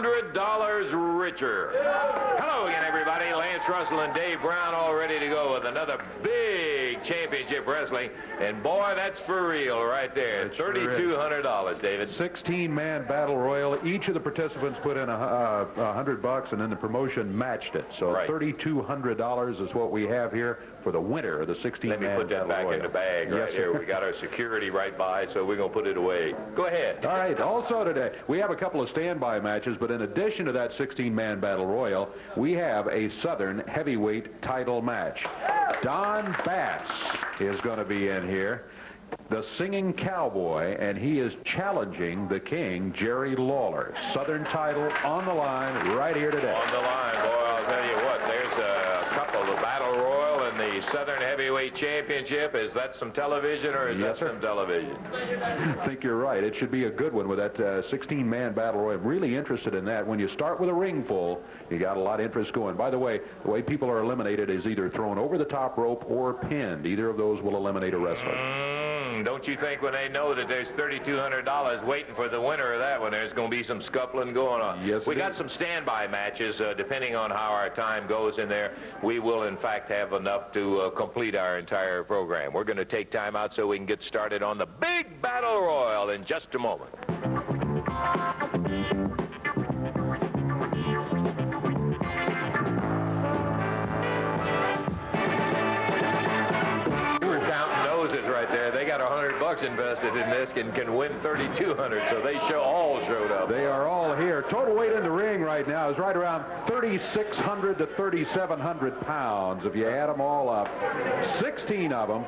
$100 richer. Hello again, everybody. Lance Russell and Dave Brown all ready to go with another big championship wrestling. And boy, that's for real right there. $3,200, David. 16-man battle royal. Each of the participants put in $100, and then the promotion matched it. So right. $3,200 is what we have here for the winner of the 16-man battle royal. Let me put that back in the bag right here. We got our security right by, so we're going to put it away. Go ahead. All right. Also today, we have a couple of standby matches, but in addition to that 16-man battle royal, we have a Southern heavyweight title match. Don Bass is going to be in here, the singing cowboy, and he is challenging the king, Jerry Lawler. Southern title on the line right here today. On the line, boy, I'll tell you what, there's a couple. The Battle Royal and the Southern Heavyweight Championship. Is that some television, or is that some television? I think you're right. It should be a good one with that 16-man battle royal. I'm really interested in that. When you start with a ring full, you got a lot of interest going. By the way people are eliminated is either thrown over the top rope or pinned. Either of those will eliminate a wrestler. Don't you think when they know that there's $3,200 waiting for the winner of that one, there's going to be some scuffling going on? Yes, we got some standby matches. Depending on how our time goes in there, we will, in fact, have enough to complete our entire program. We're going to take time out so we can get started on the big battle royal in just a moment. Right there, they got $100 invested in this and can win $3,200, so they all showed up. They are all here. Total weight in the ring right now is right around 3,600 to 3,700 pounds. If you add them all up, 16 of them,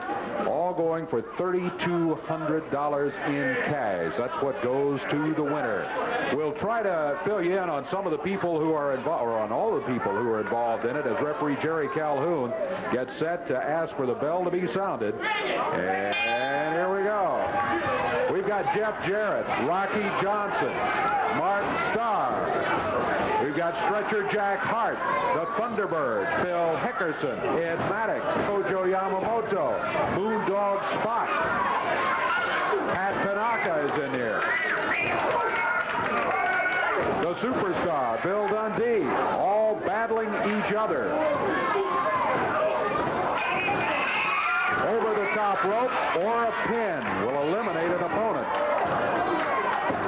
all going for $3,200 in cash. That's what goes to the winner. We'll try to fill you in on some of the people who are involved, or on all the people who are involved in it, as referee Jerry Calhoun gets set to ask for the bell to be sounded. And here we go. We've got Jeff Jarrett, Rocky Johnson, Mark Starr. We've got Stretcher Jack Hart, the Thunderbird, Phil Hickerson, Ed Maddox, Kojo Yamamoto, Moondog Spot. Pat Tanaka is in here. The Superstar, Bill Dundee, all battling each other. Over the top rope or a pin will eliminate an opponent.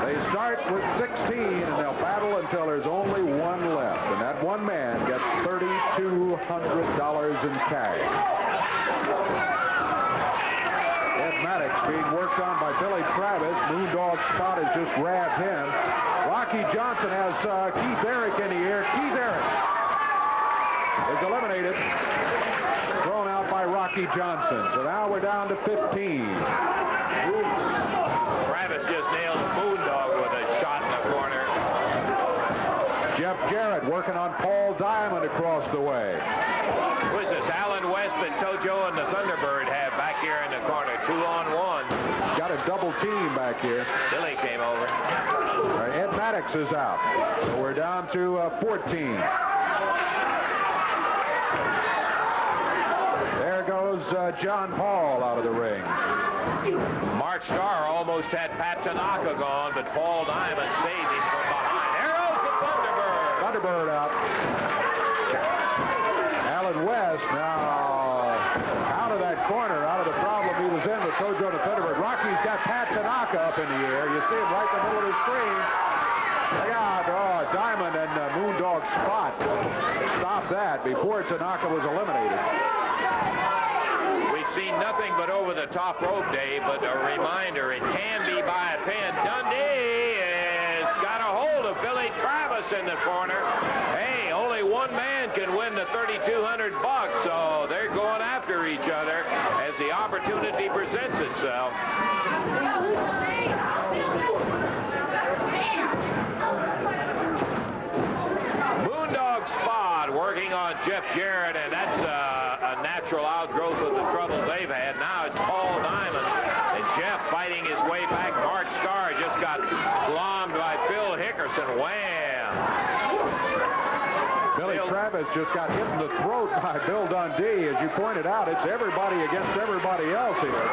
They start with 16 and they'll battle until there's only one left. And that one man gets $3,200 in cash. Ed Maddox being worked on by Billy Travis. Moondog Spot has just grabbed him. Rocky Johnson has Keith Eric in the air. Keith Eric is eliminated. Thrown out by Rocky Johnson. So now we're down to 15. Travis just nailed Moondog with a shot in the corner. Jeff Jarrett working on Paul Diamond across the way. Who is this? Alan West and Tojo and the Thunderbird have back here in the corner. 2-on-1. Got a double team back here. Billy came over. All right, Ed Maddox is out. So we're down to 14. There goes John Paul out of the ring. Mark Starr almost had Pat Tanaka gone, but Paul Diamond saved him from behind. There goes the Thunderbird. Thunderbird out. Alan West now out of that corner, out of the problem he was in with Kojo and the Thunderbird. Rocky's got Pat Tanaka up in the air. You see him right in the middle of the screen. Look out. Oh, Diamond and Moondog Spot stopped that before Tanaka was eliminated. We've seen nothing but over the top rope, Dave, but a reminder, it can be by a pin. Dundee has got a hold of Billy Travis in the corner. Hey, only one man can win the $3,200, so they're going after each other as the opportunity presents itself. Moondog Spot working on Jeff Jarrett, and that's a natural outgrowth of the troubles they've had. Now it's Paul Diamond and Jeff fighting his way back. Mark Starr just got glommed by Phil Hickerson. Wham! Billy Travis just got hit in the throat by Bill Dundee. As you pointed out, it's everybody against everybody else here.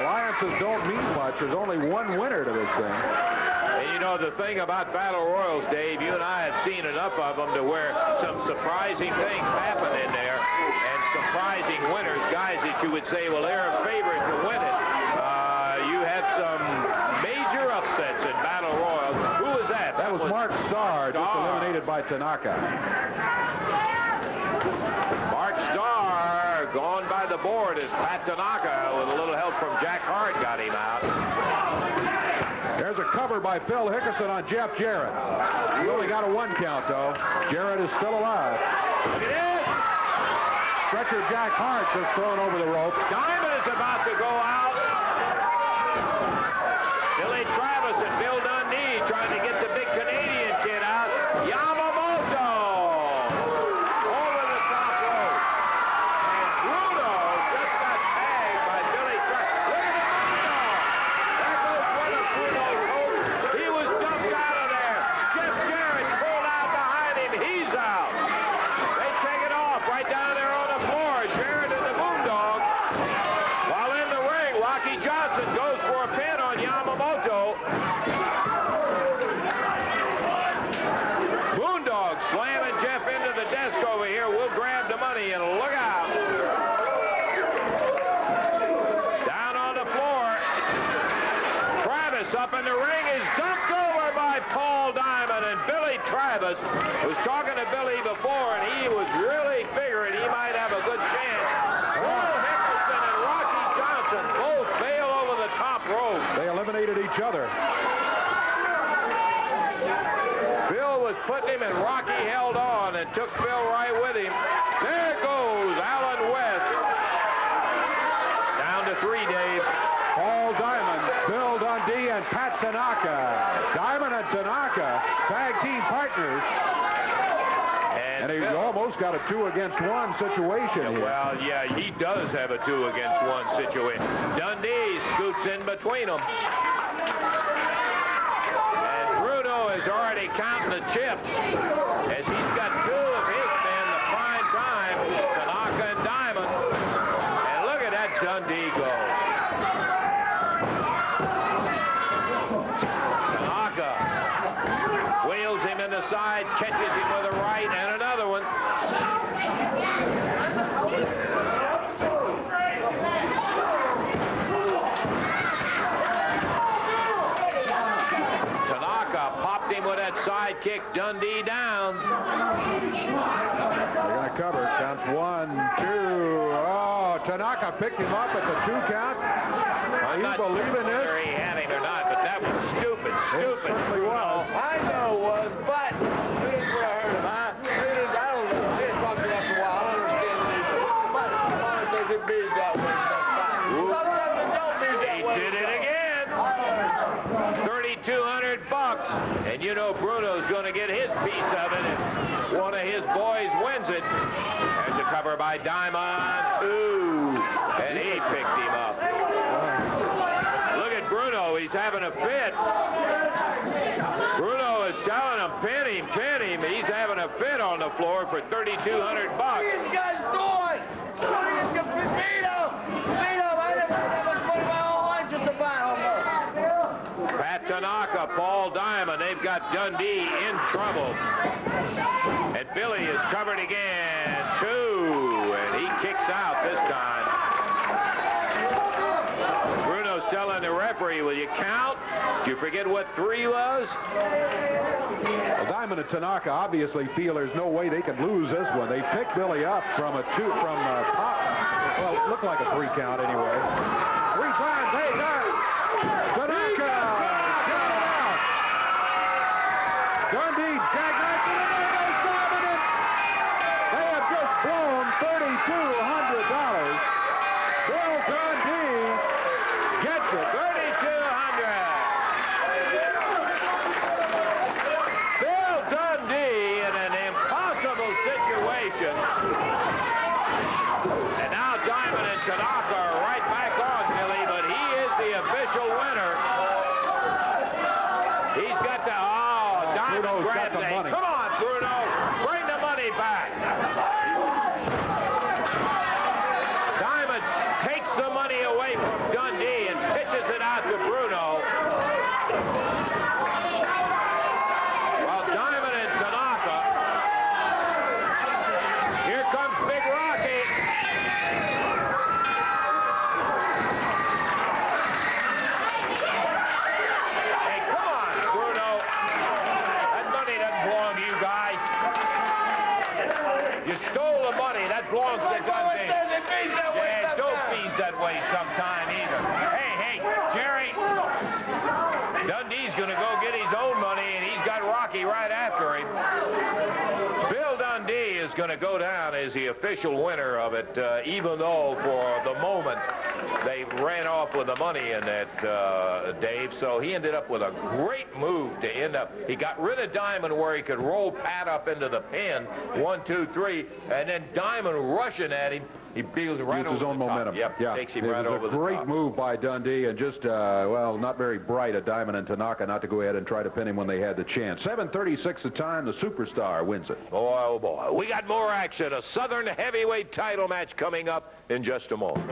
Alliances don't mean much. There's only one winner to this thing. And you know, the thing about Battle Royals, Dave, you and I have seen enough of them to where some surprising things happen in there, and surprising winners, guys that you would say, well, they're a favorite to win it. You have some major upsets in Battle Royals. Who was that? That was Mark Starr, just eliminated by Tanaka. Mark Starr gone by the board as Pat Tanaka, with a little help from Jack Hart, got him out. There's a cover by Phil Hickerson on Jeff Jarrett. He only got a 1 count, though. Jarrett is still alive. Look at it! Stretcher Jack Hart just thrown over the rope. Diamond is about to go out. Billy Travis and Bill Dundee trying to get the big Canadian kid out. Yamamoto over the top rope. And Bruno just got tagged by Billy Travis. Look at the There goes one of Bruno's hopes. He was dumped out of there. Jeff Jarrett pulled out behind him. He's out. They take it off right down there on the floor. Jarrett and the Moondog. While in the ring, Rocky Johnson goes for a pin on Yamamoto. Moondog slamming Jeff into the desk over here. We'll grab the money and look out. Down on the floor. Travis up in the ring is dumped over by Paul Diamond, and Billy Travis was talking to Billy before, and he was really figuring he might have a good chance. Paul Hickerson and Rocky Johnson both fail over the top rope. They eliminated each other. Bill was putting him, and Rocky held on and took Bill right with him. There goes Alan West. Down to 3, Dave. Paul Diamond, Bill Dundee, and Pat Tanaka. Diamond and Tanaka, tag team partners. And he almost got a 2-against-1 situation here. Well, yeah, he does have a 2-against-1 situation. Dundee scoots in between them. And Bruno is already counting the chips as he's got 2 of his men, the prime time, Tanaka and Diamond. And look at that Dundee go. Tanaka wheels him in the side, catches him with a right, and another one. Tanaka popped him with that side kick. Dundee down. They're going to cover. Counts 1, 2. Oh, Tanaka picked him up at the 2 count. Are you believing this? Whether he had him or not, but that was stupid. It certainly was. I know it was, but here's where I heard him. I don't know. I didn't talk to you after a while. I don't understand it. But as long as they get bees that way, that's fine. Sometimes they don't bees that He way. did it again. $3,200. And you know Bruno's going to get his piece of it if one of his boys wins it. There's a cover by Diamond. Ooh. And he picked him up. Look at Bruno. He's having a fit. Bruno is telling him, pin him, pin him. He's having a fit on the floor for $3,200. What are these guys doing? What are you beat him? Beat him. I never put my whole life just to buy almost. Pat Tanaka, Paul Diamond, they've got Dundee in trouble. And Billy is covered again, too. And he kicks out this time. Bruno's telling the referee, will you count? Did you forget what 3 was? Well, Diamond and Tanaka obviously feel there's no way they can lose this one. They picked Billy up from a 2 from top. Well, it looked like a 3 count anyway. 3 times, hey, guys. Tanaka! Dundee jackknife to the net. Dominant. They have just blown $3,200. Bill Dundee gets it. $3,200. Bill Dundee in an impossible situation. And now Diamond and Tanaka are right back on, Billy, but he is the official winner. He's got the, Diamond Bruno's grabs got the it. money. Come on, Bruno. Bring the money back. Diamond takes the money away from Dundee and pitches it out to Bruno. Dundee. It beats that way Yeah, don't sometimes. be that way sometime either. Hey, Jerry. Dundee's going to go get his own money, and he's got Rocky right after him. Bill Dundee is going to go down as the official winner of it, even though for the moment they ran off with the money in that, Dave. So he ended up with a great move to end up. He got rid of Diamond where he could roll Pat up into the pin, 1, 2, 3, and then Diamond rushing at him. He beals right over his own the top. momentum. Yep, Yeah, takes him it right was over a the top. great move by Dundee, and just, well, not very bright of Diamond and Tanaka not to go ahead and try to pin him when they had the chance. 7:36 the time. The Superstar wins it. Boy, oh boy. We got more action. A Southern heavyweight title match coming up in just a moment.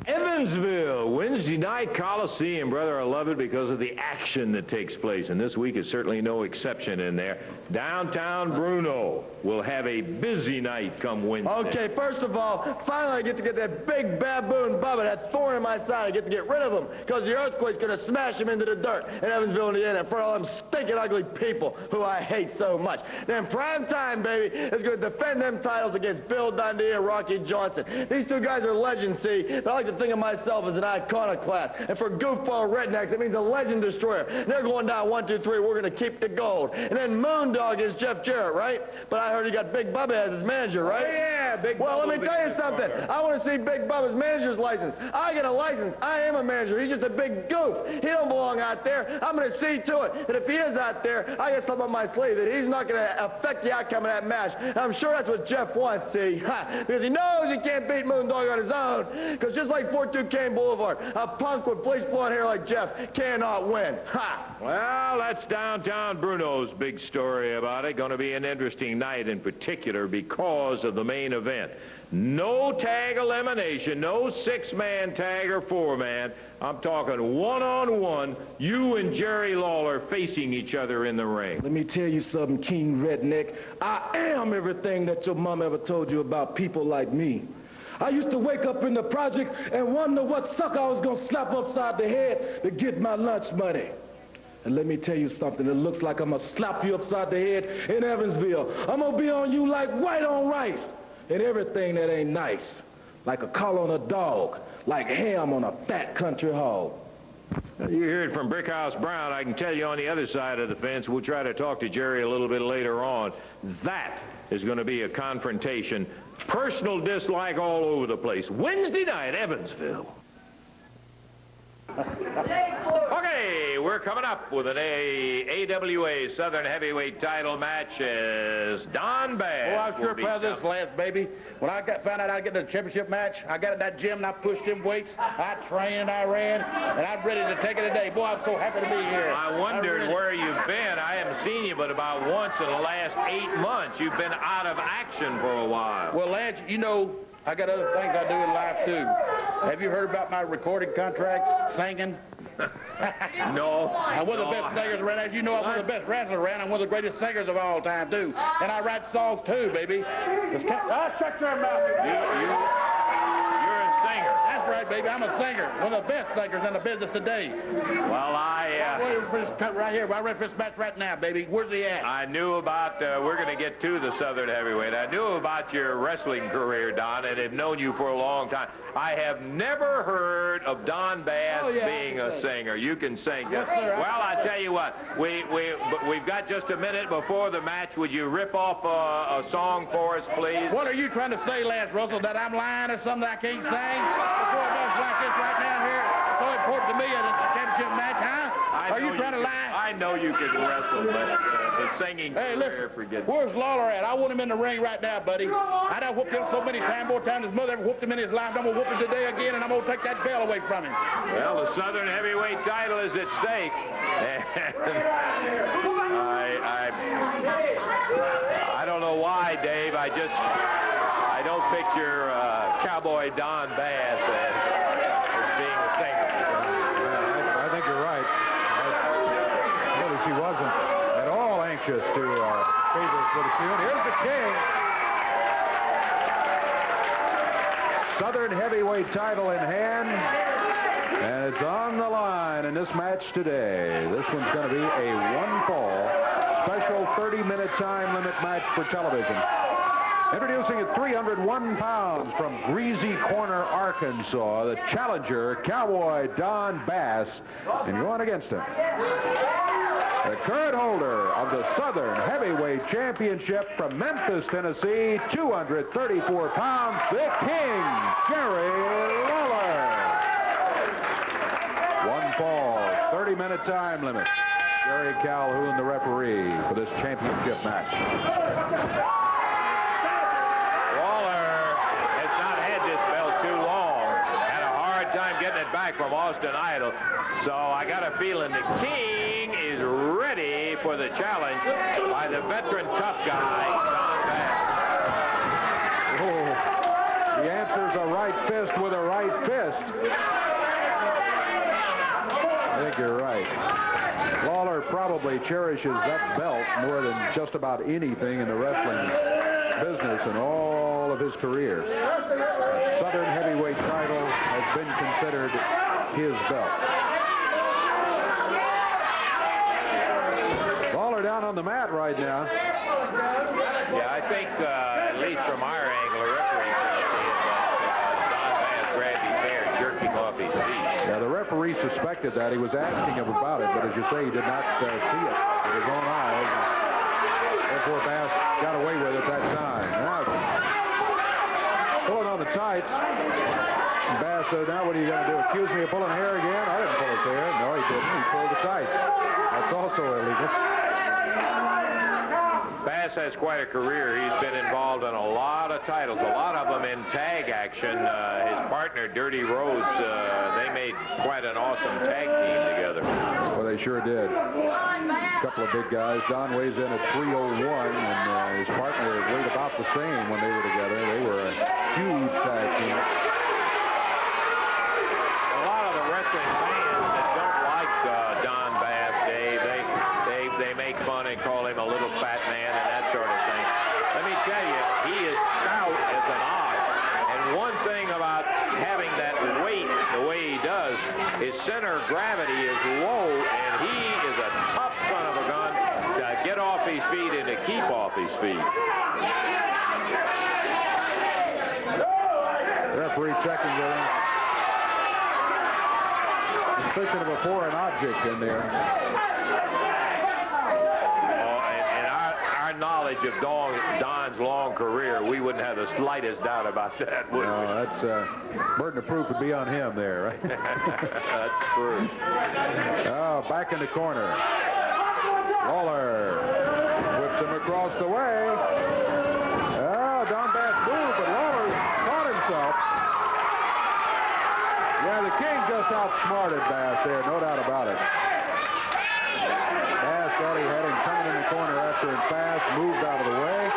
Evansville, Wednesday night Coliseum, brother. I love it because of the action that takes place, and this week is certainly no exception in there. Downtown Bruno will have a busy night come Wednesday. Okay, first of all, finally I get to get that big baboon Bubba, that thorn in my side. I get to get rid of him because the earthquake's going to smash him into the dirt in Evansville, Indiana, in front of all them stinking ugly people who I hate so much. Then prime time, baby, is going to defend them titles against Bill Dundee and Rocky Johnson. These two guys are legends, see, but I like to think of myself as an iconoclast. And for goofball rednecks, it means a legend destroyer. They're going down 1, 2, 3. We're going to keep the gold. And then Moondog is Jeff Jarrett, right? But I heard he got Big Bubba as his manager, right? Oh, yeah, Big Well, Bubba let me tell you something. I want to see Big Bubba's manager's license. I get a license. I am a manager. He's just a big goof. He don't belong out there. I'm going to see to it that if he is out there, I got something up my sleeve that he's not going to affect the outcome of that match. And I'm sure that's what Jeff wants, see? Because he knows he can't beat Moondog on his own. Because just like 42 Kane Boulevard, a punk with bleached blonde hair like Jeff cannot win. Ha! Well, that's Downtown Bruno's big story about it. Going to be an interesting night in particular because of the main event. No tag elimination, no 6-man tag or 4-man. I'm talking one-on-one, you and Jerry Lawler facing each other in the ring. Let me tell you something, King Redneck. I am everything that your mom ever told you about people like me. I used to wake up in the project and wonder what sucker I was going to slap upside the head to get my lunch money. And let me tell you something, it looks like I'm going to slap you upside the head in Evansville. I'm going to be on you like white on rice and everything that ain't nice. Like a collar on a dog, like ham on a fat country hog. You hear it from Brickhouse Brown. I can tell you on the other side of the fence, we'll try to talk to Jerry a little bit later on. That is going to be a confrontation. Personal dislike all over the place. Wednesday night, Evansville. Okay, we're coming up with an AWA Southern Heavyweight title match as Don Bass. Oh, I'm sure proud of this, Lance, baby. When I found out I'd get in the championship match, I got in that gym and I pushed them weights. I trained, I ran, and I'm ready to take it today. Boy, I'm so happy to be here. I wondered where you've been. I haven't seen you but about once in the last 8 months. You've been out of action for a while. Well, Lance, you know, I got other things I do in life, too. Have you heard about my recording contracts, singing? No. I'm one of the best singers around. As you know, I'm one of the best wrestlers around. I'm one of the greatest singers of all time, too. And I write songs, too, baby. Shut your mouth. You're a singer. That's right, baby. I'm a singer. One of the best singers in the business today. Well, Cut right here. I'm ready for this match right now, baby. Where's he at? I knew about, we're going to get to the Southern Heavyweight. I knew about your wrestling career, Don, and have known you for a long time. I have never heard of Don Bass being a singer. You can sing. Yes, sir. Well, I tell you what, we've got just a minute before the match. Would you rip off a song for us, please? What are you trying to say, Lance Russell, that I'm lying or something I can't sing? Before a match like this right down here, so important to me in a championship match, huh? Are you trying to lie? I know you can wrestle, but the singing Hey, career, listen, forget. where's Lawler at? I want him in the ring right now, buddy. I done whooped him so many times, more times his mother ever whooped him in his life. I'm going to whoop him today again, and I'm going to take that belt away from him. Well, the Southern Heavyweight title is at stake. I don't know why, Dave. I don't picture Cowboy Don Bass as being a singer. I think you're right. I noticed he wasn't at all anxious to favor for the field. Here's the king. Southern Heavyweight title in hand. And it's on the line in this match today. This one's going to be a one-fall special 30-minute time limit match for television. Introducing at 301 pounds from Greasy Corner, Arkansas, the challenger, Cowboy Don Bass, and going against him, the current holder of the Southern Heavyweight Championship from Memphis, Tennessee, 234 pounds, the King, Jerry Lawler. One fall, 30-minute time limit. Jerry Calhoun, the referee for this championship match. Back from Austin Idol. So I got a feeling the King is ready for the challenge by the veteran tough guy, Don Bass. Oh, the answer's a right fist with a right fist. I think you're right. Lawler probably cherishes that belt more than just about anything in the wrestling business in all of his career. The Southern Heavyweight title has been considered his belt. Lawler down on the mat right now. Yeah, I think, at least from our angle, the referee can see it, that Don Bass grabbed his hair, jerked him off his feet. Yeah, the referee suspected that. He was asking him about it, but as you say, he did not see it with his own eyes. Therefore, Bass got away with it that time. Now, pulling on the tights. Bass said, now what are you going to do? Accuse me of pulling hair again? I didn't pull his hair. No, he didn't. He pulled the tights. That's also illegal. Bass has quite a career. He's been involved in a lot of titles, a lot of them in tag action. His partner, Dirty Rose, they made quite an awesome tag team together. Well, they sure did. A couple of big guys. Don weighs in at 301, and his partner weighed about the same when they were together. They were a huge tag team. A lot of the wrestling fans that don't like Don Bass, Dave, they make fun and call him a little fat man and that sort of thing. Let me tell you, he is stout as an ox. And one thing about having that weight the way he does, his center of gravity is low, and he is a tough son of a gun to get off his feet and to keep off his feet. Referee checking with him. Suspicion of a foreign object in there. And our knowledge of Don's long career, we wouldn't have the slightest doubt about that, would we? No, that's burden of proof would be on him there, right? That's true. Oh, back in the corner. Lawler whips him across the way. Oh, Don Bass moved, but Lawler caught himself. Yeah, the King just outsmarted Bass there, no doubt about it. Bass thought he had him coming in the corner after him fast, moved out of the way.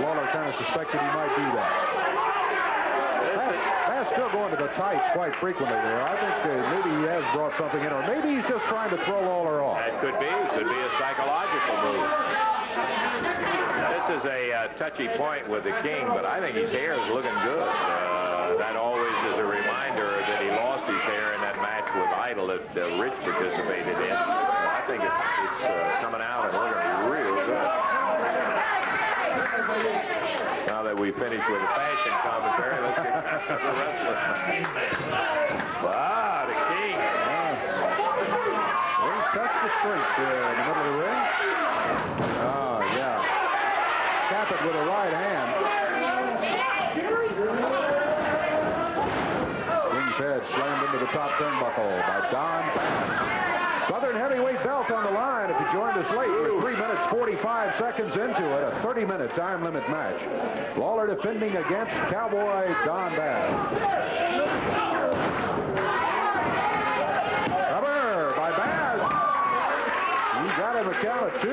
Lawler kind of suspected he might do that. Bass still going to the tights quite frequently there. I think maybe he has brought something in, or maybe he's just trying to throw Lawler off. That could be. Could be a psychological move. This is a touchy point with the King, but I think his hair is looking good. That always is a reminder that he lost his hair in that match with Idol that Rich participated in. I think it's coming out and looking real good. Now that we finished with the fashion commentary, let's get back to the wrestling. Wow, the King. Well, he touched the strength there in the middle of the ring. Oh, yeah. Tap it with a right hand. King's head slammed into the top turnbuckle by Don Bass. Southern heavyweight belt on the line if you joined us late. We're 3 minutes 45 seconds into it, a 30-minute time limit match. Lawler defending against Cowboy Don Bass. Cover by Bass. He got him a count of 2.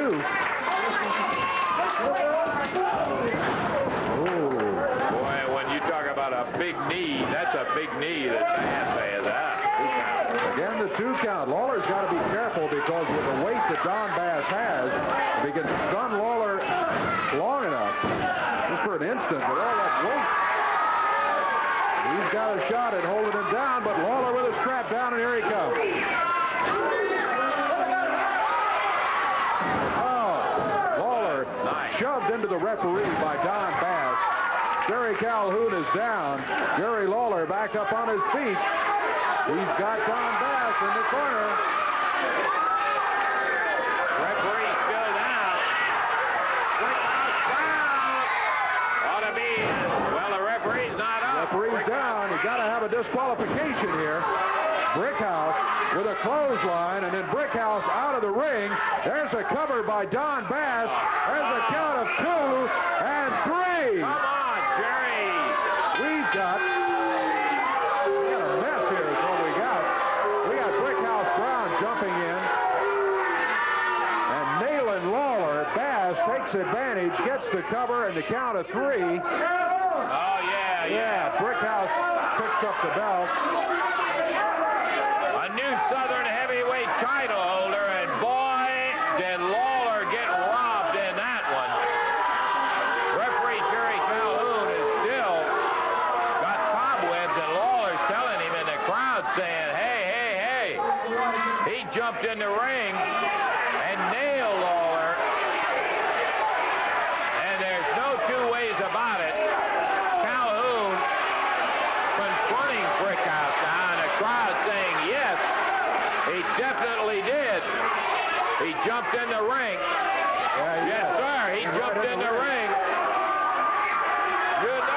Boy, when you talk about a big knee, that's a big knee that Bass has. Again, the 2 count. Lawler's got to be careful because with the weight that Don Bass has, if he can stun Lawler long enough, just for an instant, with all that weight, he He's got a shot at holding him down, but Lawler with a strap down, and here he comes. Oh, Lawler shoved into the referee by Don Bass. Jerry Calhoun is down. Jerry Lawler back up on his feet. He's got Don Bass in the corner. Referee still down. Brickhouse down. Ought to be. Well, the referee's not up. Referee's down. You got to have a disqualification here. Brickhouse with a clothesline, and then Brickhouse out of the ring. There's a cover by Don Bass. There's a count of 2 and 3. Come on, Jerry. We've got a mess here is what we got. We got Brickhouse Brown jumping in. And nailing Lawler. Bass takes advantage, gets the cover, and the count of 3. Oh, yeah. Brickhouse picks up the belt. A new Southern heavyweight title holder, and boy, did Lawler get robbed in that one. Referee Jerry Calhoun is still got cobwebs, and Lawler's telling him in the crowd saying, hey. He jumped in the ring and nailed Lawler, and there's no two ways about it. Calhoun confronting Brickhouse now, and the crowd saying yes, he definitely did. He jumped in the ring. Yes, sir, he jumped in the ring. You know it.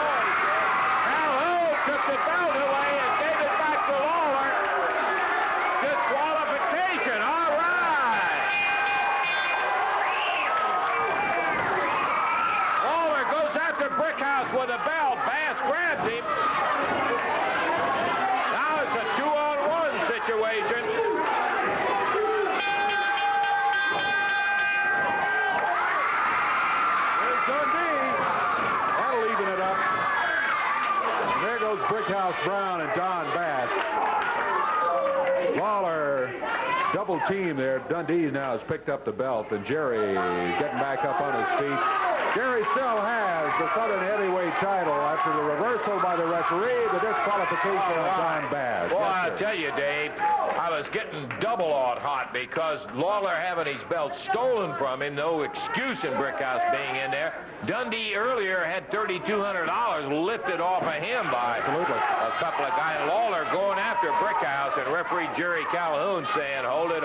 Calhoun took the belt away and gave it back to Lawler. Disqualification, all right. Lawler goes after Brickhouse with a belt. Bass grabs him. Now it's a 2-on-1 situation. There's Dundee. That'll even it up. And there goes Brickhouse Brown and Don Bass. Lawler double team there. Dundee now has picked up the belt, and Jerry getting back up on his feet. Jerry still has the Southern heavyweight title after the reversal by the referee, the disqualification of Don Bass. Well, Yes, I'll sir. tell you, Dave, I was getting double-awed hot because Lawler having his belt stolen from him, no excuse in Brickhouse being in there. Dundee earlier had $3,200 lifted off of him by a couple of guys. Lawler going after Brickhouse, and referee Jerry Calhoun saying, hold it,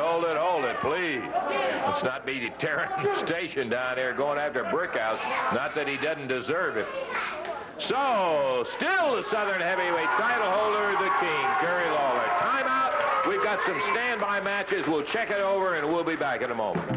please. Let's not be tearing the station down here going after Brickhouse. Not that he doesn't deserve it. So, still the Southern heavyweight title holder, the King, Jerry Lawler. Timeout. We've got some standby matches. We'll check it over, and we'll be back in a moment.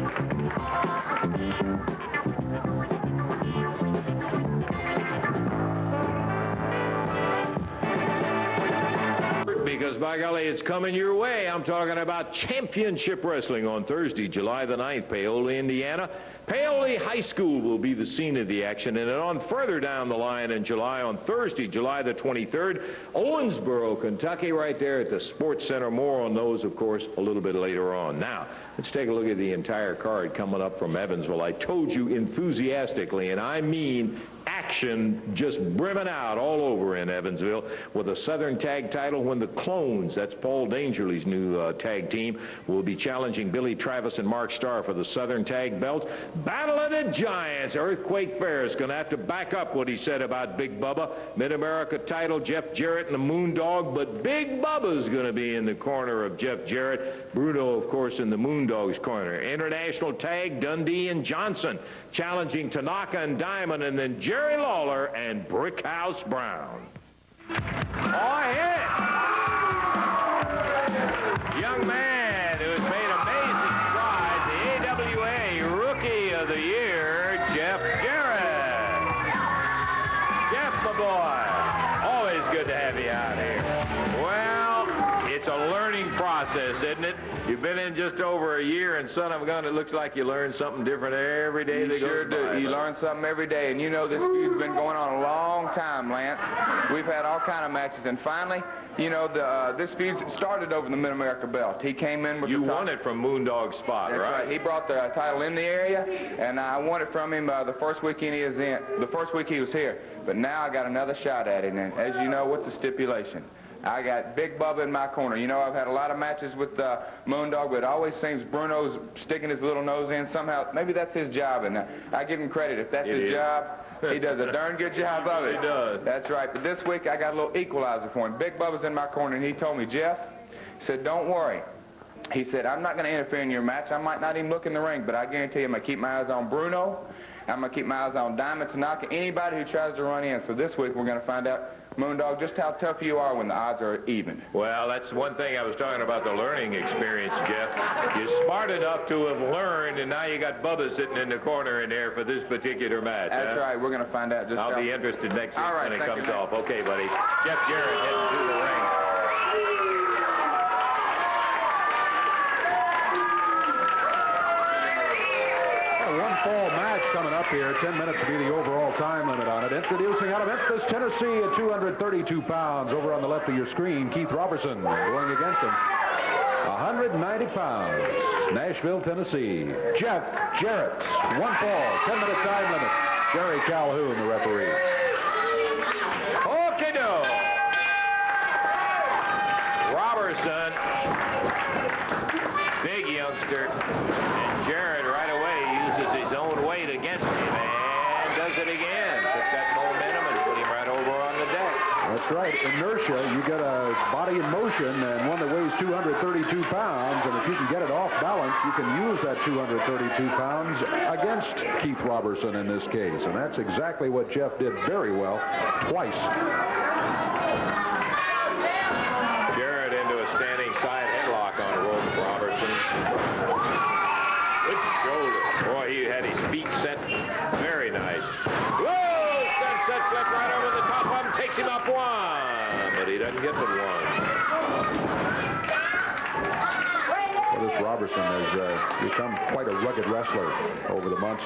Because, by golly, it's coming your way. I'm talking about Championship Wrestling on Thursday, July the 9th, Paoli, Indiana. Paoli High School will be the scene of the action, and then on further down the line in July, on Thursday, July the 23rd, Owensboro, Kentucky, right there at the Sports Center. More on those, of course, a little bit later on. Now, let's take a look at the entire card coming up from Evansville. I told you enthusiastically, and I mean action just brimming out all over in Evansville with a Southern tag title when the Clones, that's Paul Dangerly's new tag team, will be challenging Billy Travis and Mark Starr for the Southern tag belt. Battle of the Giants. Earthquake Ferris going to have to back up what he said about Big Bubba. Mid-America title, Jeff Jarrett and the Moondog, but Big Bubba's going to be in the corner of Jeff Jarrett. Bruno, of course, in the Moondog's corner. International tag, Dundee and Johnson challenging Tanaka and Diamond, and then Jerry Lawler and Brickhouse Brown. Oh, hit! Young man who has made amazing strides, the AWA Rookie of the Year, Jeff Jarrett. Jeff, my boy, always good to have you out here. Well, it's a learning process, isn't it? You've been in just over a year, and son of a gun, it looks like you learn something different every day You that sure goes by. do. You learn something every day, and you know this feud's been going on a long time, Lance. We've had all kind of matches, and finally, You know, this feud started over the Mid-America belt. He came in with You the top. won it from Moondog Spot, That's right. He brought the title in the area, and I won it from him the first weekend he was in. The first week he was here. But now I got another shot at it, and as you know, what's the stipulation? I got Big Bubba in my corner. You know, I've had a lot of matches with Moondog, but it always seems Bruno's sticking his little nose in somehow. Maybe that's his job, and I give him credit. If that's his job, he does a darn good job of it. He does. That's right. But this week, I got a little equalizer for him. Big Bubba's in my corner, and he told me, Jeff, he said, don't worry. He said, I'm not going to interfere in your match. I might not even look in the ring, but I guarantee you I'm going to keep my eyes on Bruno. I'm going to keep my eyes on Diamond Tanaka, anybody who tries to run in. So this week, we're going to find out, Moondog, just how tough you are when the odds are even. Well, that's one thing I was talking about, the learning experience, Jeff. You're smart enough to have learned, and now you got Bubba sitting in the corner in there for this particular match. That's right. We're going to find out just I'll how. be interested next week All right, when it thank comes you, off. Okay, buddy. Jeff Jarrett heading to the ring. One fall match coming up here. 10 minutes to be the overall time limit on it. Introducing out of Memphis, Tennessee at 232 pounds. Over on the left of your screen, Keith Robertson going against him. 190 pounds. Nashville, Tennessee. Jeff Jarrett. One fall. 10-minute time limit. Jerry Calhoun, the referee. Okay-do. Robertson. Big youngster. And Jarrett right away uses his own weight against him and does it again. Took that momentum and put him right over on the deck. That's right. Inertia. You get a body in motion and one that weighs 232 pounds. And if you can get it off balance, you can use that 232 pounds against Keith Robertson in this case. And that's exactly what Jeff did very well twice. Jarrett into a standing side headlock on Robertson. Good shoulder. Boy, he had his feet set very nice. Whoa! Sunset flip right over the top of him. Takes him up one. But he doesn't get the one. Well, this Robertson has become quite a rugged wrestler over the months.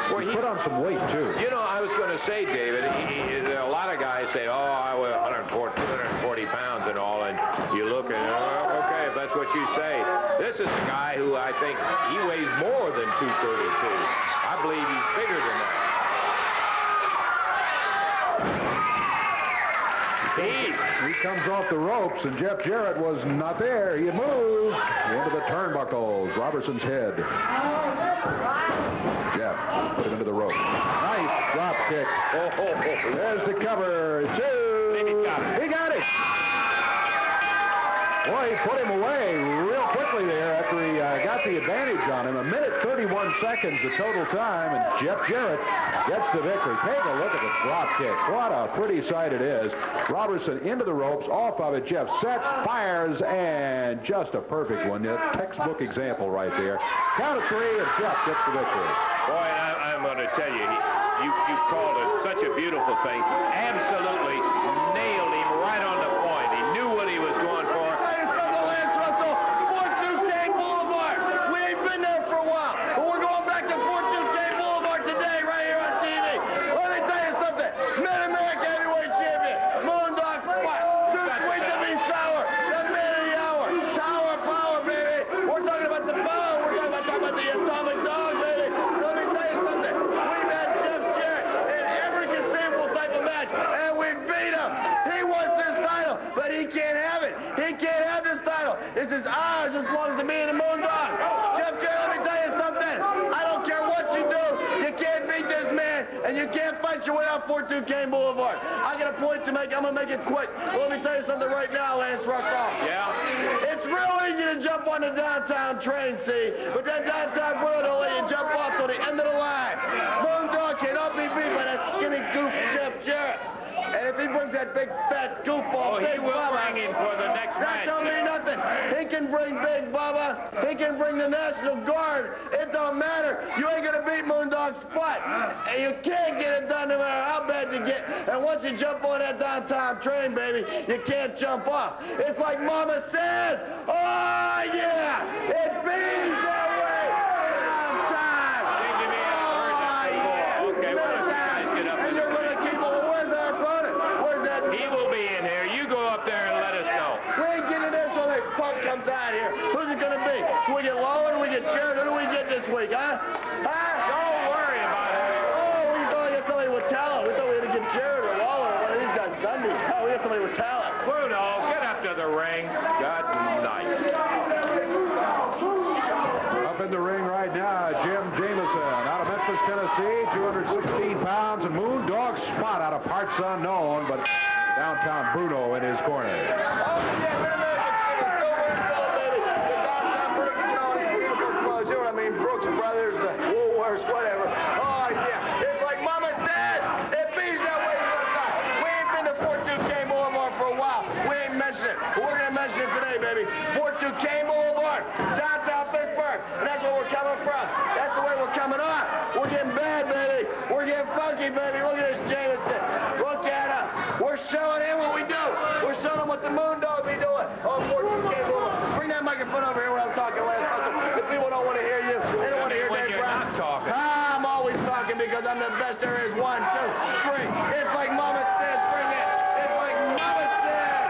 Well, He's put on some weight, too. You know, I was going to say, David, a lot of guys say, oh, I weigh 140 pounds and all, and you look and, okay, if that's what you say. This is a guy who I think he weighs more than 232. I believe he's bigger than that. He comes off the ropes, and Jeff Jarrett was not there. He had moved into the turnbuckles. Robertson's head. Jeff put him into the rope. Nice drop kick. There's the cover. Two. He got it. Boy, he put him away real quickly there after he got the advantage on him. 1:31 seconds the total time, and Jeff Jarrett gets the victory. Take a look at the drop kick. What a pretty sight it is. Robertson into the ropes, off of it. Jeff sets, fires, and just a perfect one. A textbook example right there. Count of three, and Jeff gets the victory. Boy, I'm going to tell you, you called it such a beautiful thing. Absolutely nailed him right on the point. He knew what he was going for. This is ours as long as me and the Moondog. Jeff Jarrett, let me tell you something. I don't care what you do. You can't beat this man, and you can't fight your way out 42 Kane Boulevard. I got a point to make. I'm going to make it quick. But let me tell you something right now, Lance Ruckoff. Yeah? It's real easy to jump on the downtown train, see? But that downtown road will let you jump off till the end of the line. Moondog cannot be beat by that skinny goof Jeff Jarrett. And if he brings that big fat goofball, He Big will Bubba, bring him for the next that match. don't mean nothing. He can bring Big Bubba. He can bring the National Guard. It don't matter. You ain't gonna beat Moondog Spot. And you can't get it done no matter how bad you get. And once you jump on that downtown train, baby, you can't jump off. It's like Mama said. Oh yeah, it beans that way. Sometime. Seems to me I've heard that before. Okay, well, let's guys get up And in the you're gonna keep. Well, where's our opponent? Where's that? He will be in here. You go up there and comes out here. Who's it going to be? Do we get Lawler? Do we get Jarrett? Who do we get this week, huh? Don't worry about it. Oh, we thought we had somebody with talent. We thought we had to get Jarrett or Lawler or one of these guys Sunday. Oh, we got somebody with talent. Bruno, get up to the ring. Good night. Up in the ring right now, Jim Jameson out of Memphis, Tennessee, 216 pounds, and Moondog Spot out of parts unknown, but downtown Bruno in his corner. Oh, yeah, you know what I mean? Brooks Brothers, Woolworths, whatever. Oh, yeah. It's like Mama said. It beats that way sometimes. We ain't been to 42K Boulevard for a while. We ain't mentioned it. But we're going to mention it today, baby. 42K Boulevard, downtown Pittsburgh. And that's where we're coming from. That's the way we're coming on. We're getting bad, baby. We're getting funky, baby. Look at this Jameson. Look at him. We're showing him what we do. We're showing him what the Moondog be doing. Oh, 42K Boulevard. Bring that microphone over here when I'm talking last Russell. The people don't want to hear you. They don't want to hear When Dave you're Brown. not talking. I'm always talking because I'm the best there is. 1, 2, 3. It's like Mama said. Bring it. It's like Mama said.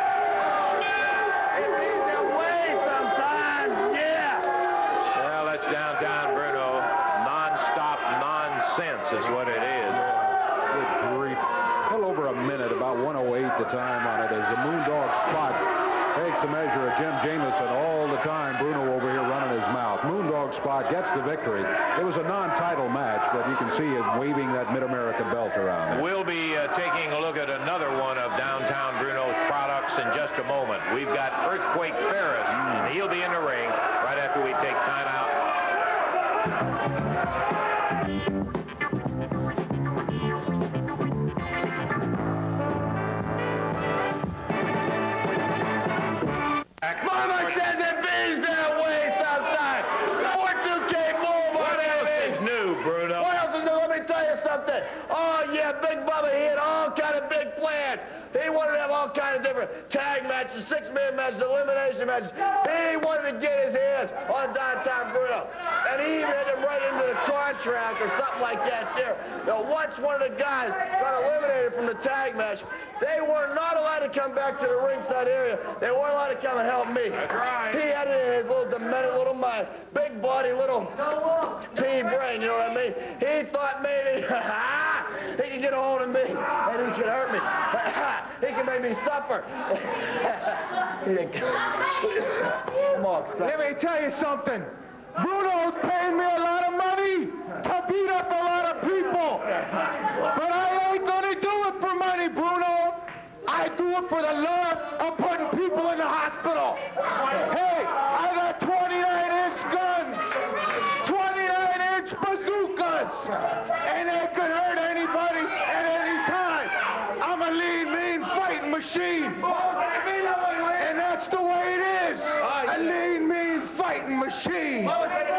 It means that way sometimes. Yeah. Well, that's downtown Bruno. Non-stop nonsense is what it is. Good grief. A little over a minute, about 1:08 the time on it, as the Moondog Spot takes a measure of Jim Jameson. All the time, Bruno over here running his mouth. Moondog Spot gets the victory. It was a non-title match, but you can see him waving that Mid-American belt around. We'll be taking a look at another one of downtown Bruno's products in just a moment. We've got Earthquake Ferris, and he'll be in the ring right after we take time out. Mama says it bees that way sometimes. 42K Boulevard. What else is new, Bruno? What else is new? Let me tell you something. Oh, yeah, Big Bubba, he had all kind of big plans. He wanted to have all kind of different tag matches, 6-man matches, elimination matches. He wanted to get his hands on downtown Bruno. And he even had him right into the contract or something like that there. Now, once one of the guys got eliminated from the tag match, they were not allowed to come back to the ringside area. They weren't allowed to come and help me. That's right. He had it in his little demented little mind. Big body, little pea brain, you know what I mean? He thought maybe, he could get a hold of me and he could hurt me. He can make me suffer. He didn't. Come on, son. Let me tell you something. Bruno's paying me a lot of money to beat up a lot of people. But I ain't gonna do it for money, Bruno. I do it for the love of putting people in the hospital. Hey, I got 29-inch guns, 29-inch bazookas, and they could hurt anybody at any time. I'm a lean, mean fighting machine. And that's the way it is. A lean, mean fighting machine. Hey.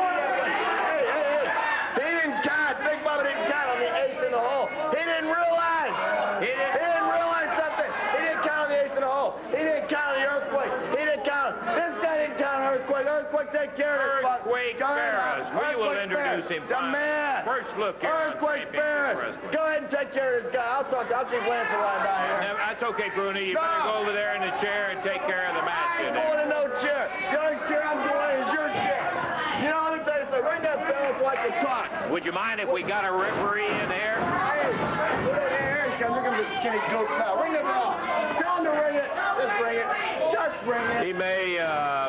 He didn't count. Big Bubba didn't count on the ace in the hole. He didn't realize. He didn't realize something. He didn't count on the ace in the hole. He didn't count on the earthquake. He didn't count. This guy didn't count on earthquake. Earthquake, take care of this. Earthquake Ferris. We will introduce him. The man. First look here. Earthquake Ferris. Go ahead and take care of this guy. I'll keep Lance around down here. Now, that's okay, Bruno. You better go over there in the chair and take care of the match. I ain't going to no chair. The only chair I'm going is your chair. You know, let me tell you something. Ring that bell so I can talk. Would you mind if we got a referee in there? Hey, here he comes. Look at this skinny goat now. Ring the bell. Tell him to ring it. Just ring it. Just ring it. He may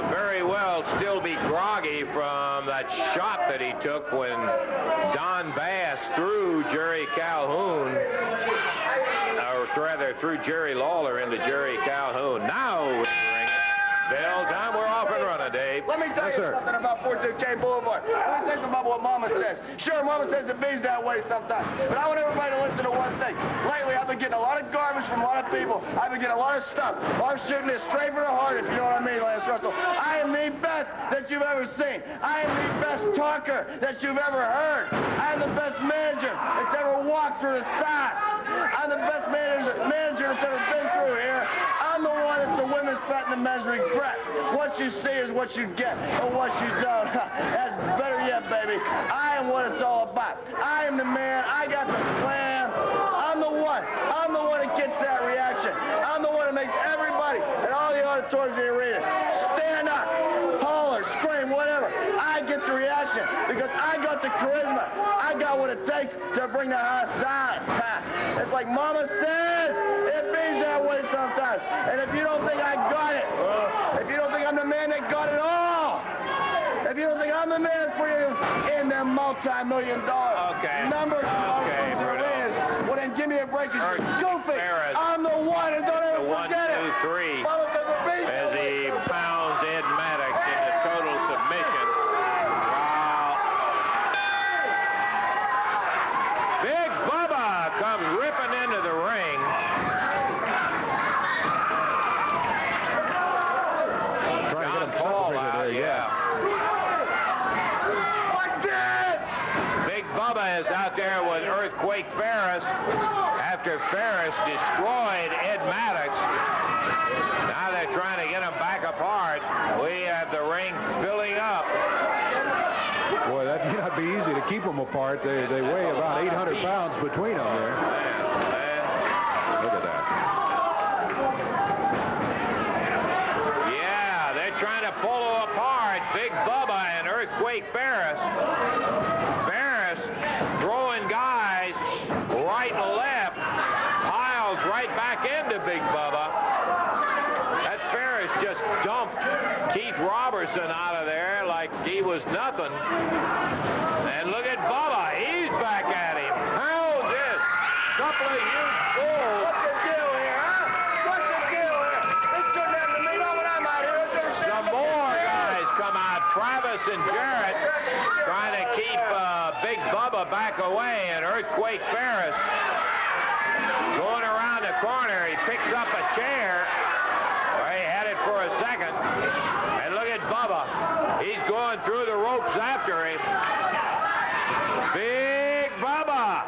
very well still be groggy from that shot that he took when Don Bass threw Jerry Calhoun, or rather threw Jerry Lawler into Jerry Calhoun. Now, ring it. Bell time. We're off and running, Dave. Let me tell you something about 42K Boulevard. Let me tell you about what Mama says. Sure, Mama says it bees that way sometimes. But I want everybody to listen to one thing. Lately, I've been getting a lot of garbage from a lot of people. I've been getting a lot of stuff. I'm shooting this straight for the heart, if you know what I mean, Lance Russell. I am the best that you've ever seen. I am the best talker that you've ever heard. I am the best manager that's ever walked through the side. I'm the best manager that's ever been through here. I'm the one that's the women's pet and the men's regret. What you see is what you get, and what you don't. That's better yet, baby. I am what it's all about. I am the man. I got the plan. I'm the one. I'm the one that gets that reaction. I'm the one that makes everybody and all the auditoriums in the arena stand up the charisma. I got what it takes to bring the house down. It's like Mama says, it beats that way sometimes. And if you don't think I got it, if you don't think I'm the man that got it all, if you don't think I'm the man for you in them multi-million-dollar numbers, well then give me a break. It's goofy. I'm the one, and don't ever forget it. 1, 2, 3. As he pounds Ed Maddox into total submission. Wow. Big Bubba comes ripping into the ring. John Paul out, Big Bubba is out there with Earthquake Ferris after Ferris destroyed Ed Maddox. Now they're trying to get them back apart. We have the ring filling up. Boy, that may not be easy to keep them apart. They weigh about 800 pounds between them there. Look at that. Yeah, they're trying to pull them apart. Big Bubba and Earthquake Ferris. Ferris throwing guys right and left. Piles right back into Big Bubba. That Ferris just dumped Keith Robertson out of there like he was nothing. And look at Bubba. He's back at him. How's this? Couple of huge bulls. What's the deal here, huh? What's the deal here? This shouldn't happen to me, not when I'm out here. Some more guys come out. Travis and Jarrett trying to keep Big Bubba back away, and Earthquake Ferris going around the corner. He picks up a chair. He had it for a second. And look at Bubba. He's going through the ropes after him. Big Bubba.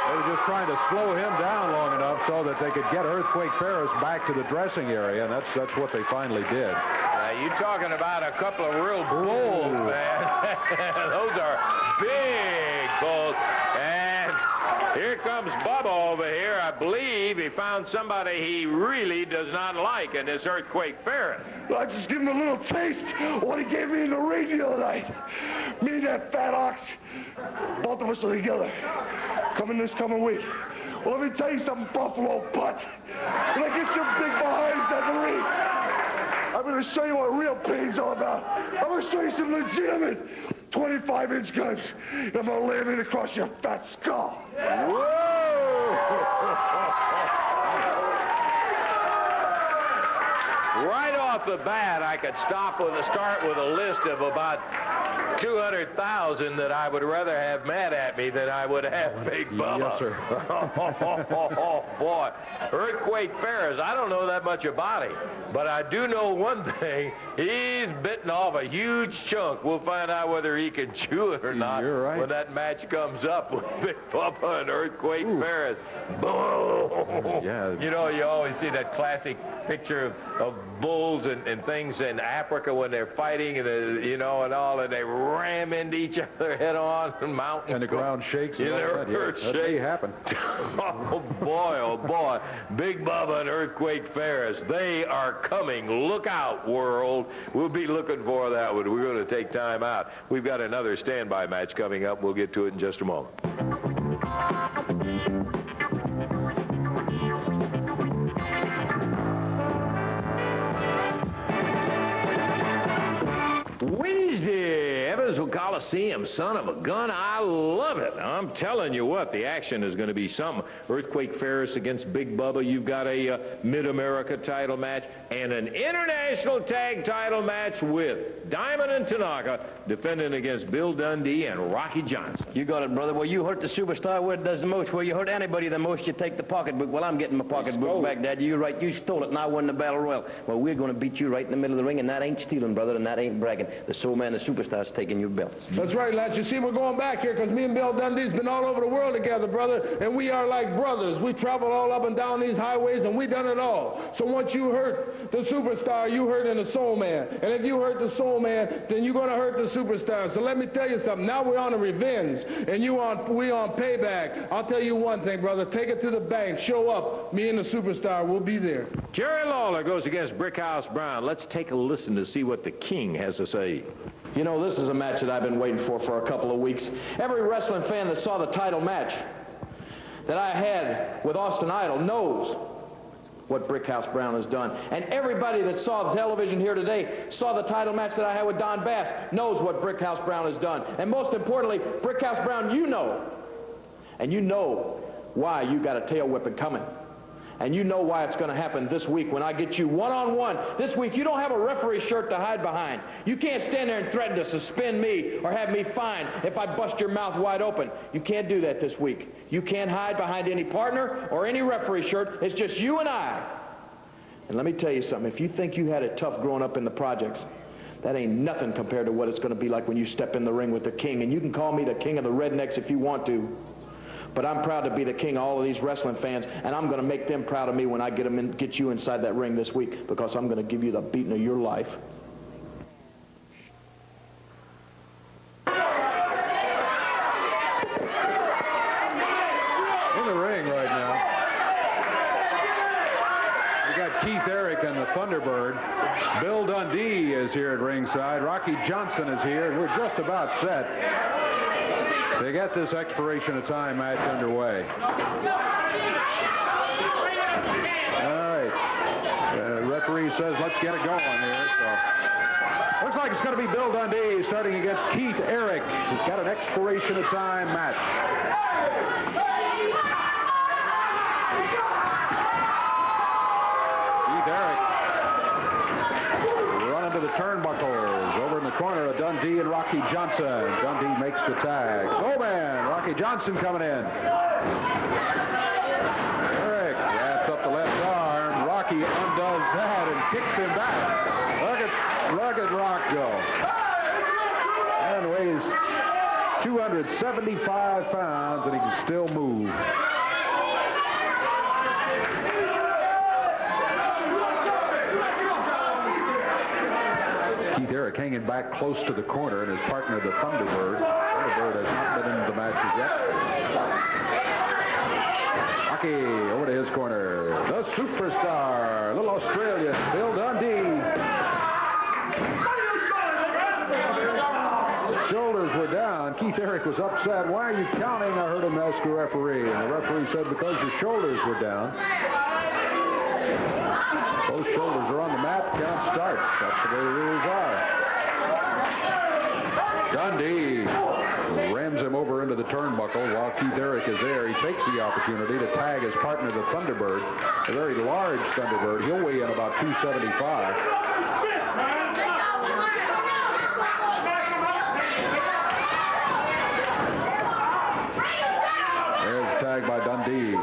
They were just trying to slow him down long enough so that they could get Earthquake Ferris back to the dressing area, and that's what they finally did. You're talking about a couple of real bulls, man. Those are big bulls. And here comes Bubba over here. I believe he found somebody he really does not like in this Earthquake Ferris. I just give him a little taste of what he gave me in the ring the other night. Me and that fat ox, both of us are together. Coming this coming week. Well, let me tell you something, Buffalo Butt. When I get your big behinds at the ring, I'm going to show you what real pain's all about. I'm going to show you some legitimate 25-inch guns. And I'm going to lay them in across your fat skull. Right off the bat, I could start with a list of about 200,000 that I would rather have mad at me than I would have Big Bubba. Yes, sir. Oh, boy. Earthquake Ferris, I don't know that much about him, but I do know one thing. He's bitten off a huge chunk. We'll find out whether he can chew it or not. You're right. When that match comes up with Big Bubba and Earthquake Ferris. Boom! Yeah. You know, you always see that classic picture of bulls and things in Africa when they're fighting and, and all, and they ram into each other head on and mountain. And the ground shakes. Yeah, that may happen. Oh, boy. Big Bubba and Earthquake Ferris, they are coming. Look out, world. We'll be looking for that one. We're going to take time out. We've got another standby match coming up. We'll get to it in just a moment. Wednesday, Evansville Coliseum, son of a gun. I love it. I'm telling you what, the action is going to be something. Earthquake Ferris against Big Bubba. You've got a Mid-America title match and an international tag title match with Diamond and Tanaka defending against Bill Dundee and Rocky Johnson. You got it, brother. Well, you hurt the superstar where it does the most. Where you hurt anybody the most, you take the pocketbook. Well, I'm getting my pocketbook back, Dad. You're right. You stole it, and I won the battle royal. Well, we're going to beat you right in the middle of the ring, and that ain't stealing, brother, and that ain't bragging. The soul man, the superstar's taking your belt. That's right, lads. You see, we're going back here because me and Bill Dundee's been all over the world together, brother, and we are like brothers. We travel all up and down these highways, and we done it all. So once you hurt the superstar, you hurting the soul man. And if you hurt the soul man, then you're going to hurt the superstar. So let me tell you something. Now we're on a revenge, and we on payback. I'll tell you one thing, brother. Take it to the bank. Show up. Me and the superstar will be there. Jerry Lawler goes against Brickhouse Brown. Let's take a listen to see what the King has to say. You know, this is a match that I've been waiting for a couple of weeks. Every wrestling fan that saw the title match that I had with Austin Idol knows what Brickhouse Brown has done. And everybody that saw the television here today saw the title match that I had with Don Bass knows what Brickhouse Brown has done. And most importantly, Brickhouse Brown, you know. And you know why you got a tail whipping coming. And you know why it's going to happen this week when I get you one-on-one. This week, you don't have a referee shirt to hide behind. You can't stand there and threaten to suspend me or have me fined if I bust your mouth wide open. You can't do that this week. You can't hide behind any partner or any referee shirt. It's just you and I. And let me tell you something. If you think you had it tough growing up in the projects, that ain't nothing compared to what it's going to be like when you step in the ring with the King. And you can call me the King of the Rednecks if you want to. But I'm proud to be the king of all of these wrestling fans, and I'm going to make them proud of me when I get you inside that ring this week, because I'm going to give you the beating of your life. In the ring right now, we got Keith Eric and the Thunderbird. Bill Dundee is here at ringside. Rocky Johnson is here, and we're just about set. They got this expiration of time match underway. All right. Referee says let's get it going here. So looks like it's going to be Bill Dundee starting against Keith Eric. He's got an expiration of time match. Keith Eric running to the turnbuckles. Over in the corner of Dundee and Rocky Johnson. Dundee makes the tag. Oh, man. Rocky Johnson coming in. Eric wraps up the left arm. Rocky undoes that and kicks him back. Look at Rock go. And weighs 275 pounds, and he can still move. Keith Eric hanging back close to the corner, and his partner, the Thunderbird. Thunderbird has not been into the matches yet. Rocky over to his corner. The superstar, little Australian, Bill Dundee. Shoulders were down. Keith Eric was upset. Why are you counting? I heard him ask the referee. And the referee said because your shoulders were down. Both shoulders are on the mat. Count starts. That's the way the rules are. Dundee rams him over into the turnbuckle while Keith Eric is there. He takes the opportunity to tag his partner, the Thunderbird, a very large Thunderbird. He'll weigh in about 275. There's a tag by Dundee.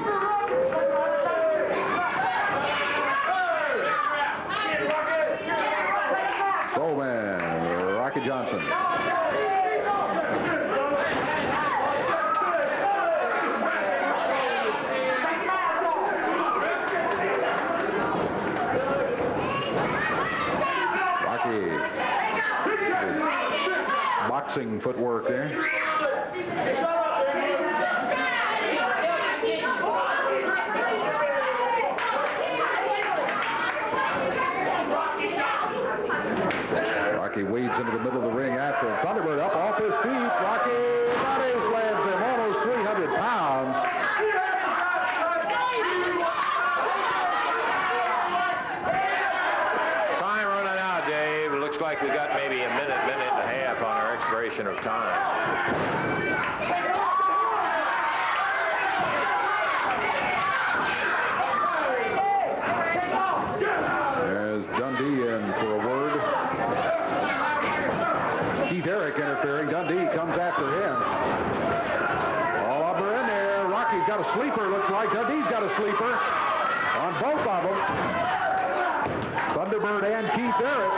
Rocky Johnson. Rocky. Boxing footwork there. Rocky wades into the middle of the ring after him. Thunderbird up off his feet. Rocky body slams him almost 300 pounds. Time running out, Dave. It looks like we got maybe a minute and a half on our expiration of time. There's Dundee in for a word. Keith Eric interfering. Dundee comes after him. All of them are in there. Rocky's got a sleeper, looks like. Dundee's got a sleeper on both of them. Thunderbird and Keith Eric.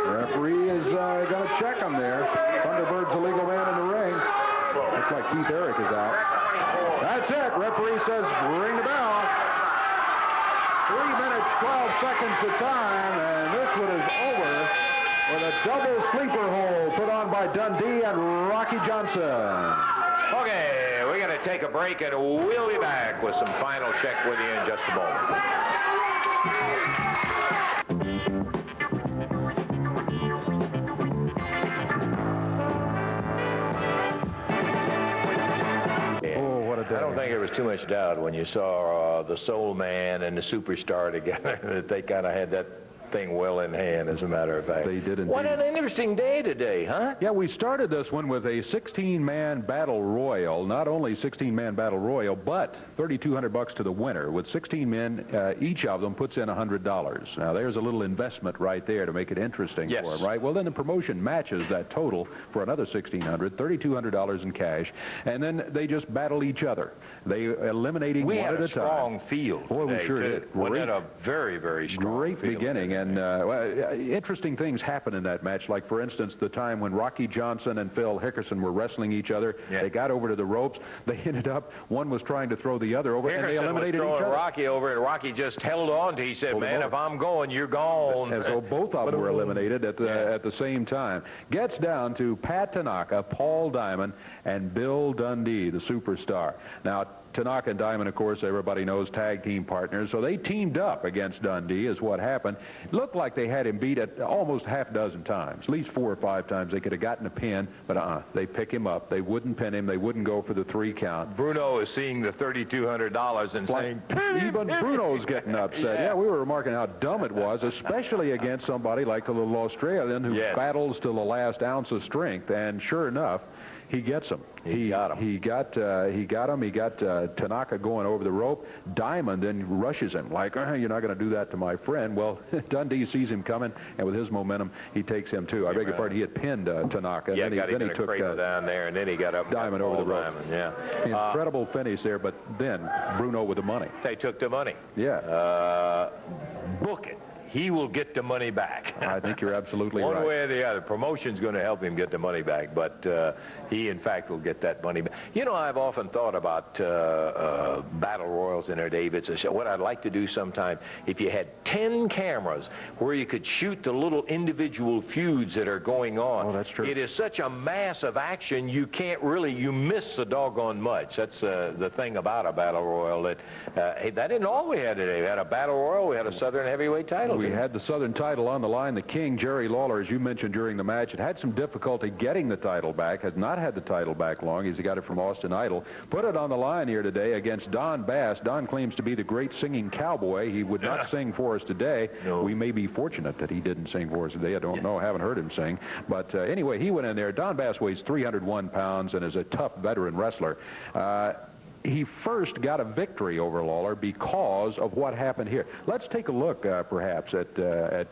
The referee is going to check him there. Thunderbird's a legal man in the ring. Looks like Keith Eric is out. That's it. Referee says ring the bell. minutes, 12 seconds to time, and this one is over with a double sleeper hold put on by Dundee and Rocky Johnson. Okay, we're going to take a break, and we'll be back with some final check with you in just a moment. I don't think there was too much doubt when you saw the Soul Man and the Superstar together that they kind of had that thing well in hand, as a matter of fact. They did indeed. What an interesting day today, huh? Yeah, we started this one with a 16-man battle royal. Not only 16-man battle royal, but $3,200 to the winner. With 16 men, each of them puts in $100. Now, there's a little investment right there to make it interesting Yes. for them, right? Well, then the promotion matches that total for another $1,600, $3,200 in cash, and then they just battle each other. They eliminating We one had at a a time. strong field. Boy, we today, sure too. did. We Great. had a very, very strong Great field. beginning, and interesting things happen in that match. Like, for instance, the time when Rocky Johnson and Phil Hickerson were wrestling each other. Yeah. They got over to the ropes. They ended up, one was trying to throw the other over, and they Hickerson was eliminated each throwing other. Rocky over, and Rocky just held on to. He said, Hold "Man, on. if I'm going, you're gone." And so both of them were eliminated at the same time. Gets down to Pat Tanaka, Paul Diamond, and Bill Dundee, the Superstar. Now, Tanaka and Diamond, of course, everybody knows, tag team partners. So they teamed up against Dundee is what happened. It looked like they had him beat at almost half a dozen times, at least 4 or 5 times. They could have gotten a pin, but they pick him up. They wouldn't pin him. They wouldn't go for the 3 count. Bruno is seeing the $3,200 and saying, Even Bruno's getting upset. Yeah, we were remarking how dumb it was, especially against somebody like the little Australian who Yes. battles to the last ounce of strength. And sure enough, he gets him. He got him. He got him. He got Tanaka going over the rope. Diamond then rushes him like, you're not going to do that to my friend. Well, Dundee sees him coming, and with his momentum, he takes him too. I beg your pardon. He had pinned Tanaka. "Yeah, and got him then in he a cradle down there, and then he got up and Diamond got over the Paul rope. Diamond, yeah. Incredible finish there, but then Bruno with the money. They took the money. Yeah. Book it. He will get the money back. I think you're absolutely One right. way or the other. Promotion's going to help him get the money back, but he, in fact, will get that money back. You know, I've often thought about battle royals in there, Dave. It's what I'd like to do sometime. If you had 10 cameras where you could shoot the little individual feuds that are going on. Oh, that's true. It is such a mass of action, you miss the doggone much. That's the thing about a battle royal. That isn't all we had today. We had a battle royal. We had a Southern heavyweight title. We had the Southern title on the line. The King, Jerry Lawler, as you mentioned during the match, had some difficulty getting the title back, has not had the title back long. He's got it from Austin Idol. Put it on the line here today against Don Bass. Don claims to be the great singing cowboy. He would not sing for us today. No. We may be fortunate that he didn't sing for us today. I don't know. I haven't heard him sing. But anyway, he went in there. Don Bass weighs 301 pounds and is a tough veteran wrestler. He first got a victory over Lawler because of what happened here. Let's take a look, perhaps, at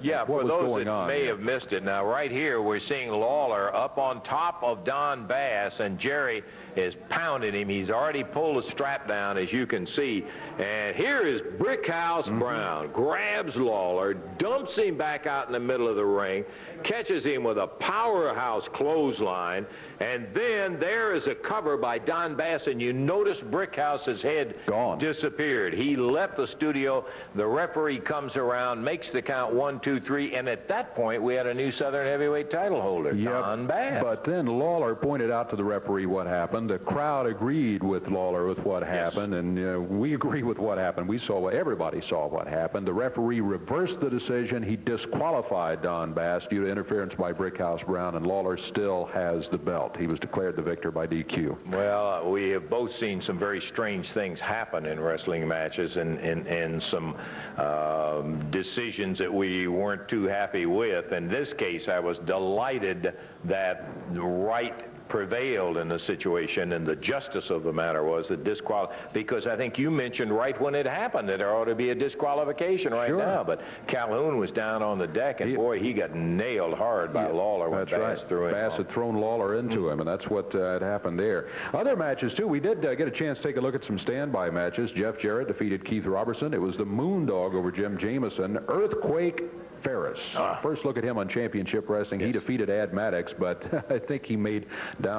Yeah, what for was those going that on. may here. have missed it, now right here we're seeing Lawler up on top of Don Bass, and Jerry is pounding him. He's already pulled the strap down, as you can see. And here is Brickhouse Brown. Grabs Lawler, dumps him back out in the middle of the ring, catches him with a powerhouse clothesline, and then there is a cover by Don Bass, and you notice Brickhouse's head Gone. disappeared. He left the studio. The referee comes around, makes the count 1, 2, 3, and at that point we had a new Southern heavyweight title holder, Don Bass. But then Lawler pointed out to the referee what happened. The crowd agreed with Lawler with what happened, and we agree with what happened. Everybody saw what happened. The referee reversed the decision. He disqualified Don Bass due to interference by Brickhouse Brown, and Lawler still has the belt. He was declared the victor by DQ. Well, we have both seen some very strange things happen in wrestling matches, and some decisions that we weren't too happy with. In this case, I was delighted that the right prevailed in the situation, and the justice of the matter was that because I think you mentioned right when it happened that there ought to be a disqualification right now, but Calhoun was down on the deck, and boy, he got nailed hard by Lawler when Bass threw him. Bass had thrown Lawler into him, and that's what had happened there. Other matches, too. We did get a chance to take a look at some standby matches. Jeff Jarrett defeated Keith Robertson. It was the Moondog over Jim Jameson. Earthquake Ferris. First look at him on Championship Wrestling. He defeated Ad Maddox, but I think he made Big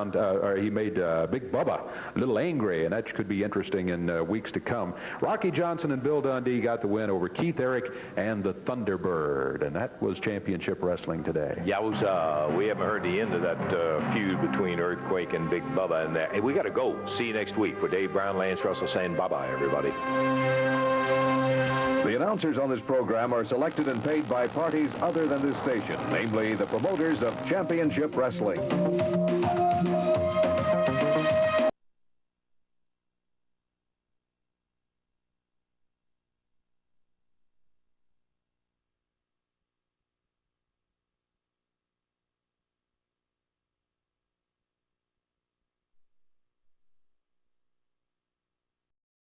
Bubba a little angry, and that could be interesting in weeks to come. Rocky Johnson and Bill Dundee got the win over Keith Eric and the Thunderbird, and that was Championship Wrestling today. Yeah, it was, we haven't heard the end of that feud between Earthquake and Big Bubba, and hey, we got to go. See you next week. For Dave Brown, Lance Russell saying bye-bye, everybody. The announcers on this program are selected and paid by parties other than this station, namely the promoters of Championship Wrestling.